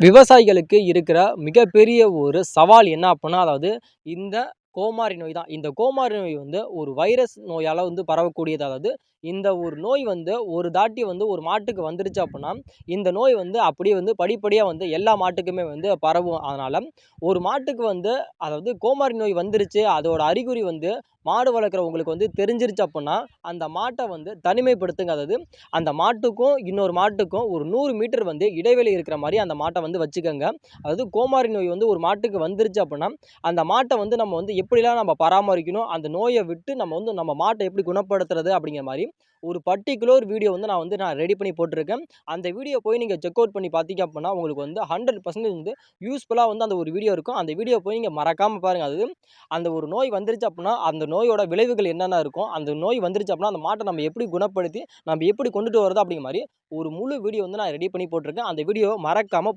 விவசாயிகளுக்கு இருக்கிற மிகப்பெரிய ஒரு சவால் என்ன அப்புட்னா, அதாவது இந்த கோமாரி நோய் தான். இந்த கோமாரி நோய் வந்து ஒரு வைரஸ் நோயால வந்து பரவக்கூடியது. அதாவது இந்த ஒரு நோய் வந்து ஒரு தாட்டி வந்து ஒரு மாட்டுக்கு வந்துருச்சு அப்புட்னா, இந்த நோய் வந்து அப்படியே வந்து படிப்படியா வந்து எல்லா மாட்டுக்குமே வந்து பரவும். அதனால ஒரு மாட்டுக்கு வந்து அதாவது கோமாரி நோய் வந்துருச்சு, அதோட அறிகுறி வந்து மாடு வளர்க்குறவங்களுக்கு வந்து தெரிஞ்சிருச்சு அப்புட்னா, அந்த மாட்ட வந்து தனிமைப்படுத்துங்க. அதாவது அந்த மாட்டுக்கும், இன்னொரு மாட்டுக்கும் ஒரு 100 மீட்டர் வந்து இடைவெளி இருக்கிற மாரி அந்த மாட்ட வந்து வச்சுக்கங்க. அதாவது கோமாரி நோய் வந்து ஒரு மாட்டுக்கு வந்துருச்சு அப்புட்னா, அந்த மாட்ட வந்து நம்ம வந்து எப்படிலாம் நம்ம பராமரிக்கணும், அந்த நோய விட்டு நம்ம வந்து நம்ம மாட்ட எப்படி குணப்படுத்துறது அப்படிங்கிற மாரி, ஒரு பர்ட்டிகுலர் வீடியோ வந்து நான் ரெடி பண்ணி போட்டுருக்கேன். அந்த வீடியோ போய் நீங்க செக் அவுட் பண்ணி பார்த்தீங்க அப்புட்னா, உங்களுக்கு வந்து 100% வந்து யூஸ்ஃபுல்லா வந்து அந்த ஒரு வீடியோ இருக்கும். அந்த வீடியோ போய் நீங்க மறக்காம பாருங்க. அது அந்த ஒரு நோய் வந்துருச்சு அப்புட்னா, அந்த நோயோட விளைவுகள் என்னென்ன இருக்கும், அந்த நோய் வந்துருச்சு அப்புட்னா, அந்த மாட்ட நம்ம எப்படி குணப்படுத்தி, நம்ம எப்படி கொண்டுட்டு வரது அப்படிங்கிற மாரி, ஒரு முழு வீடியோ வந்து நான் ரெடி பண்ணி போட்டுருக்கேன். அந்த வீடியோவ மறக்காம